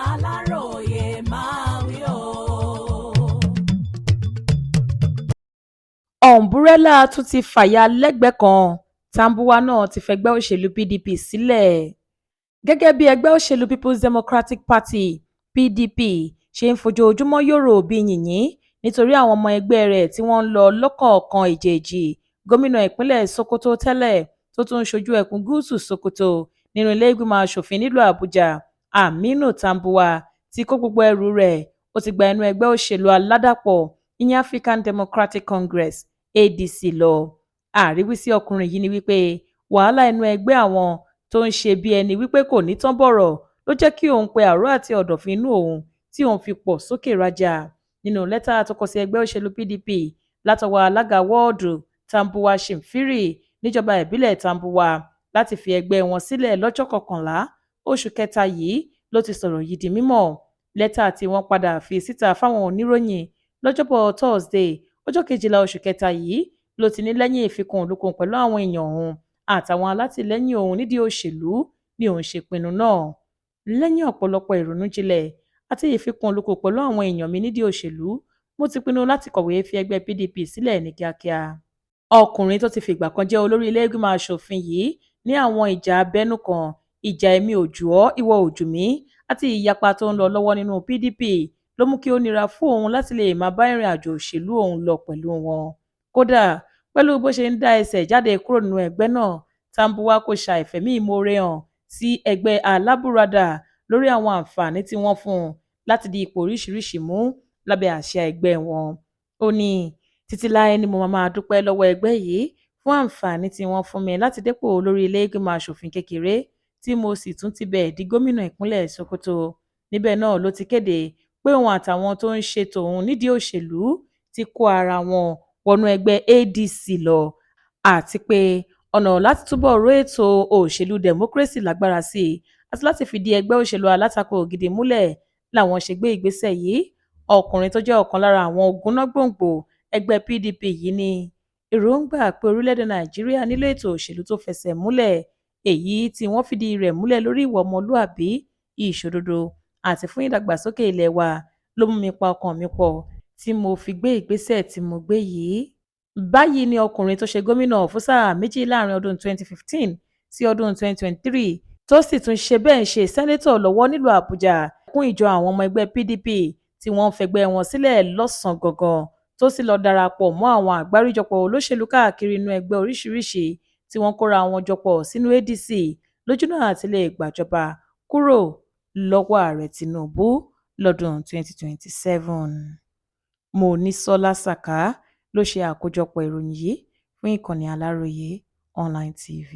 Aláròyé máa wí o. ọ̀ǹbúrẹ́là tún ti fàya lẹ́gbẹ̀ẹ́ kan Tambuwa náà ti fẹgbẹ́ òṣèlú PDP sílẹ̀. Gẹ́gẹ́ bí ẹgbẹ́ òṣèlú People's Democratic Party PDP ṣe ń fojoojúmọ́ yòrò bí yìnyín nítorí àwọn ọmọ ẹgbẹ́ rẹ̀ tí wọ́n ń lọ lọ́kọ̀ọ̀kan èjèèjì, gómìnà ìpínlẹ̀ Sokoto tẹ́lẹ̀ tó tún ń ṣojú ẹkùn gúúsù Sokoto nínú ilé ìgbìmọ̀ asòfin nílùú Àbújá, Aminu Tambuwa ti kó gbogbo ẹrù rẹ̀, ó ti gba inú ẹgbẹ́ òṣèlú aládàpọ̀ ìyẹn African Democratic Congress ADC lọ. Àríwísí ọkùnrin yìí ni wípé wàhálà inú ẹgbẹ́ àwọn tó ń ṣe bí ẹni wípé kò ní tán bọ̀rọ̀ ló jẹ́ kí òun pe àrò àti ọ̀dọ̀fín inú òun tí òun fi pọ̀ sókè rájà. Nínú lẹ́tà tó kọ sí ẹgbẹ́ òṣèlú PDP látọwọ́ alága wọ́ọ̀dù Tambuwa Shimfiri níjọba ìbílẹ̀ Tambuwa láti fi ẹgbẹ́ wọn sílẹ̀ lọ́jọ́ 11 oṣù kẹta yìí ló ti sọ̀rọ̀ yìí di mímọ̀. Lẹ́tà tí wọ́n padà fi síta fáwọn oníròyìn lọ́jọ́bọ̀ Thursday ọjọ́ 12 oṣù kẹta yìí ló ti ní lẹ́yìn ìfikùnlukùn pẹ̀lú àwọn èèyàn òun àtàwọn alátìlẹ́yìn òun nídìí òṣèlú ni òun ṣe pinnu náà. Lẹ́yìn ọ̀pọ̀lọpọ̀ ìrònújinlẹ̀ àti ìfikùnlukùn pẹ̀lú àwọn èèyàn mi nídìí òṣèlú, mo ti pinnu láti kọ̀wé fi ẹgbẹ́ PDP sílẹ̀ ní kíákíá. Ọkùnrin tó ti fìgbà kan jẹ́ olórí ilé ìgbìmọ̀ asòfin yìí ní àwọn ìjà abẹ́nú kan, ìjà èmi ò jù ọ́ ìwọ ò jù mí àti ìyapa tó ń lọ lọ́wọ́ nínú PDP ló mú kí ó nira fún òun láti lè máa bá ìrìn àjò òṣèlú òun lọ pẹ̀lú wọn. Kódà pẹ̀lú bó ṣe ń dá ẹsẹ̀ jáde kúrò nínú ẹgbẹ́ náà, Tambuwa kò ṣàìfẹ̀mí ìmoore hàn sí ẹgbẹ́ alábùradà lórí àwọn àǹfààní tí wọ́n fún un láti di ipò oríṣiríṣi mú lábẹ́ àsíá ẹgbẹ́ wọn. Ó ní títí láé ni mo máa dúpẹ́ lọ́wọ́ ẹgbẹ́ yìí fún àǹfààní tí wọ́n fún mi láti dépò olórí ilé ìgbìmọ̀ asòfin kékeré tí mo sì tún ti bẹ̀ di gómìnà ìpínlẹ̀ Sokoto. Níbẹ̀ náà ló ti kéde pé òun àtàwọn tó ń ṣe tòun nídìí òṣèlú ti kó ara wọn wọnú ẹgbẹ́ ADC lọ àti pé ọ̀nà láti túbọ̀ ró ètò òṣèlú democracy lágbára sí i àti láti fìdí ẹgbẹ́ òṣèlú alátakò gidi múlẹ̀ làwọn ṣe gbé ìgbésẹ̀ yìí. Ọkùnrin tó jẹ́ ọ̀kan lára àwọn ògúnnágbòǹgbò ẹgbẹ́ PDP yìí ní èròǹgbà pé orílẹ̀-èdè Nàìjíríà nílò ètò òṣèlú tó fẹsẹ̀ múlẹ̀, èyí tí wọ́n fìdí rẹ̀ múlẹ̀ lórí ìwà ọmọlúàbí, ìṣòdodo àti fún ìdàgbàsókè ilẹ̀ wa ló mú mi pa ọkàn mi pọ̀ tí mo fi gbé ìgbésẹ̀ tí mo gbé yìí. Báyìí ni ọkùnrin tó ṣe gómìnà fún sáà méjì láàrin ọdún 2015 sí ọdún 2023 tó sì tún ṣe bẹ́ẹ̀ ṣe sẹ́nétọ̀ lọ́wọ́ nílùú Àbújá kún ìjọ àwọn ọmọ ẹgbẹ́ PDP tí wọ́n ń fẹgbẹ́ wọn sílẹ̀ lọ́sàn-án gangan tó sì lọ darapọ̀ mọ́ àwọn àgbáríjọpọ̀ olóṣèlú káàkiri inú ẹgbẹ́ oríṣiríṣi tí wọ́n kóra wọn jọpọ̀ sínú ADC lójúnà àti lè gbàjọba kúrò lọ́wọ́ ààrẹ Tinubu lọ́dún 2027. Monísọ́lá Sàká ló ṣe àkójọpọ̀ ìròyìn yìí fún ìkànnì Aláròyé Online TV.